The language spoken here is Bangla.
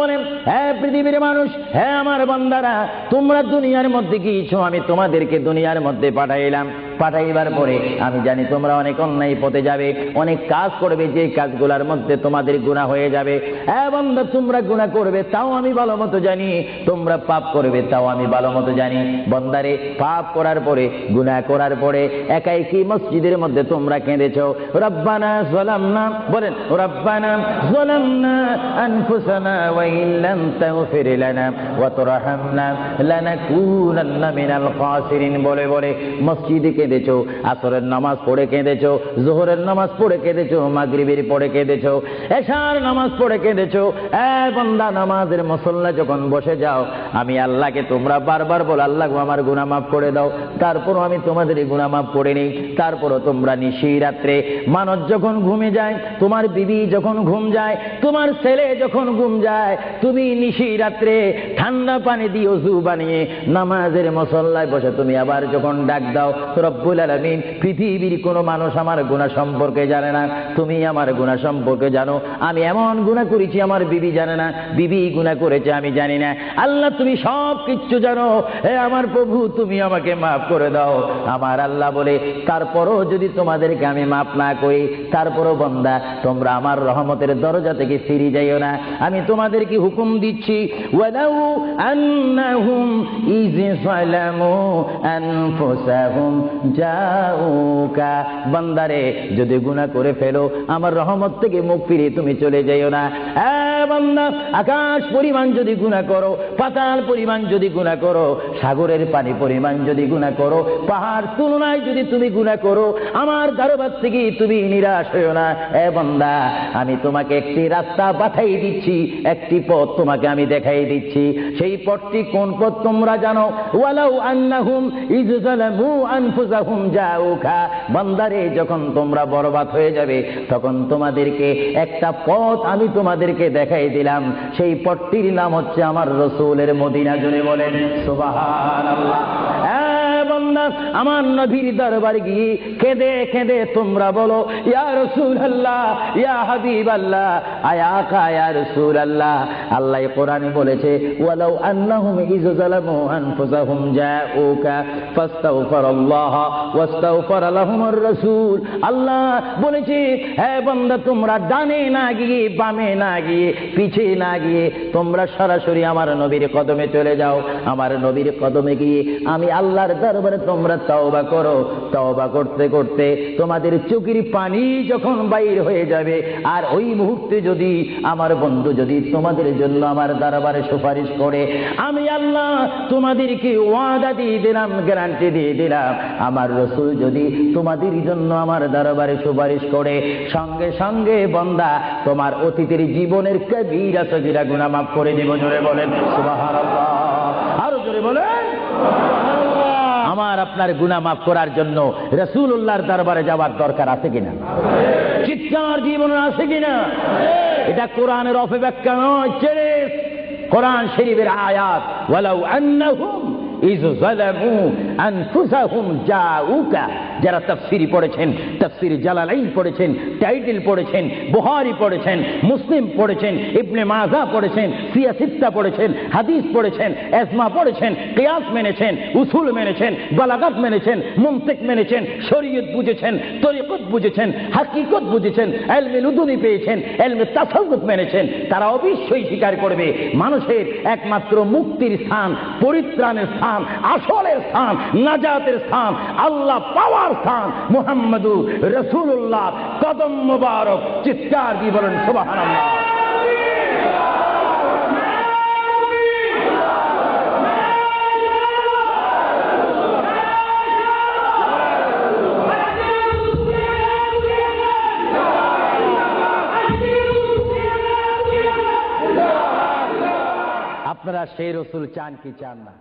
বলেন, হে পৃথিবীর মানুষ, হে আমার বান্দারা, তোমরা দুনিয়ার মধ্যে গিয়েছো, আমি তোমাদেরকে দুনিয়ার মধ্যে পাঠাইলাম। পাঠাইবার পরে আমি জানি তোমরা অনেক অন্যায় পথে যাবে, অনেক কাজ করবে, যে কাজগুলোর মধ্যে তোমাদের গুনাহ হয়ে যাবে। বান্দা, তোমরা গুনাহ করবে তাও আমি ভালো মতো জানি, তোমরা পাপ করবে তাও আমি ভালো মতো জানি। বান্দারে, পাপ করার পরে, গুনাহ করার পরে একাই কি মসজিদের মধ্যে তোমরা কেঁদেছো, রব্বানা যালামনা, বলেন রব্বানা যালামনা আনফুসানা ওয়া ইল্লাম তাগফির লানা ওয়া তুরহামনা লানাকুনান্না মিনাল খাসিরিন বলে বলে মসজিদে কেঁদেছো, আসরের নামাজ পড়ে কেঁদেছো, যোহরের নামাজ পড়ে কেঁদেছো, মাগরিবের পড়ে কেঁদেছো, এশার নামাজ পড়ে কেঁদেছো। বান্দা, নামাজের মুসল্লা যখন বসে যাও, আমি আল্লাহকে তোমরা বারবার বল, আল্লাহ আমার গুনাহ মাফ করে দাও। তারপরও আমি তোমাদের গুনাহ মাফ করে নেই। তারপরও তোমরা নিশি রাত্রে, মানুষ যখন ঘুমে যায়, তোমার বিবি যখন ঘুম যায়, তোমার ছেলে যখন ঘুম যায়, তুমি নিশি রাত্রে ঠান্ডা পানি দিয়ে ওযু বানিয়ে নামাজের মুসল্লায় বসে তুমি আবার যখন ডাক দাও, রব্বুল আলামিন, পৃথিবীর কোনো মানুষ আমার গুনাহ সম্পর্কে জানে না, তুমি আমার গুনাহ সম্পর্কে জানো। আমি এমন গুনাহ করেছি আমার বিবি জানে না, বিবি গুনাহ করেছে আমি জানি না। আল্লাহ, তুমি সব কিচ্ছু জানো। হে আমার প্রভু, তুমি আমাকে মাফ করে দাও। আমার আল্লাহ বলে, তারপরও যদি তোমাদেরকে আমি মাফ না করি, তারপরও বান্দা, তোমরা আমার রহমতের দরজা থেকে ফিরে যাইও না। আমি তোমাদেরকে হুকুম দিচ্ছি, ওয়ালাউ আন্নাহুম ইয যালামু আনফুসাহুম জাউকা, বান্দারে, যদি গুনাহ করে ফেলো, আমার রহমত থেকে মুখ ফিরে তুমি চলে যাইও না। বান্দা, আকাশ পরিমাণ যদি গুনাহ করো, পাতাল পরিমাণ যদি গুনাহ করো, সাগরের পানি পরিমাণ যদি গুনাহ করো, পাহাড় তুলনায় যদি তুমি গুনাহ করো, আমার দরবার থেকে তুমি নিরাশ হইও না। বান্দা, আমি তোমাকে একটি রাস্তা পাঠাই দিচ্ছি, একটি পথ তোমাকে আমি দেখাই দিচ্ছি। সেই পথটি কোন পথ তোমরা জানো? ওয়ালাউ আন্নাহুম ইয যালামু আনফুসাহুম জাউকা, বান্দারে, যখন তোমরা বরবাদ হয়ে যাবে, তখন তোমাদেরকে একটা পথ আমি তোমাদেরকে দেখাই দিলাম। সেই পথটির নাম হচ্ছে আমার রাসূলের মদিনা। জোরে বলেন সুবহানাল্লাহ। বান্দা, আমার নবীর দরবারে গিয়ে কেঁদে কেঁদে তোমরা বলো, ইয়া রাসূলুল্লাহ, ইয়া হাবিবাল্লাহ, আয়া আকা, ইয়া রাসূলুল্লাহ। আল্লাহ কোরআনে বলেছে, ওয়ালাউ আন্নাহুম ইয যালামু আনফুসাহুম জাউকা ফাস্তাগফিরুল্লাহ ওয়াস্তাগফার লাহুমুর রাসূল। আল্লাহ বলেছে, হে বান্দা, তোমরা ডানে না গিয়ে, বামে না গিয়ে, পিছে না গিয়ে, তোমরা সরাসরি আমার নবীর কদমে চলে যাও। আমার নবীর কদমে গিয়ে আমি আল্লাহর দরবারে তোমরা তওবা করো। তওবা করতে করতে তোমাদের চোখের পানি যখন বাইর হয়ে যাবে, আর ওই মুহূর্তে যদি আমার বন্ধু যদি তোমাদের জন্য আমার দরবারে সুপারিশ করে, আমি আল্লাহ তোমাদেরকে ওয়াদা দিয়ে দিলাম, গ্যারান্টি দিয়ে দিলাম, আমার রাসূল যদি তোমাদের জন্য আমার দরবারে সুপারিশ করে, সঙ্গে সঙ্গে বান্দা, তোমার অতীতের জীবনের কবিরা সগীরা গুনাহ মাফ করে দেব। জোরে বলেন সুবহানাল্লাহ। আরো জোরে বলেন। আমার আপনার গুনাহ মাফ করার জন্য রাসূলুল্লাহর দরবারে যাওয়ার দরকার আছে কিনা? চিৎকার জীবনে আছে কিনা? এটা কোরআনের অপব্যাখ্যা নয়, কোরআন শরীফের আয়াত। ওয়ালাউ আন্নাহুম ইয যালামু আনফুসাহুম জাউকা, যারা তাফসীরি পড়েছেন, তাফসীর জালালাইন পড়েছেন, টাইটেল পড়েছেন, বুখারী পড়েছেন, মুসলিম পড়েছেন, ইবনে মাজাহ পড়েছেন, সিয়াসিত্তা পড়েছেন, হাদিস পড়েছেন, ইজমা পড়েছেন, কিয়াস মেনেছেন, উসুল মেনেছেন, বালাগাত মেনেছেন, মুনতিক মেনেছেন, শরীয়ত বুঝেছেন, তরিকত বুঝেছেন, হাকিকত বুঝেছেন, ইলমে লুদুনি পেয়েছেন, ইলমে তাসাউফ মেনেছেন, তারা অবশ্যই স্বীকার করবে মানুষের একমাত্র মুক্তির স্থান, পরিত্রাণের স্থান, আসলের স্থান, নাজাতের স্থান, আল্লাহ পাওয়ার স্থান মুহাম্মদুর রাসূলুল্লাহ কদম মুবারক। চিৎকার দিয়ে বলেন সুবহানাল্লাহ। আপনারা সেই রাসূল চান কি চান না?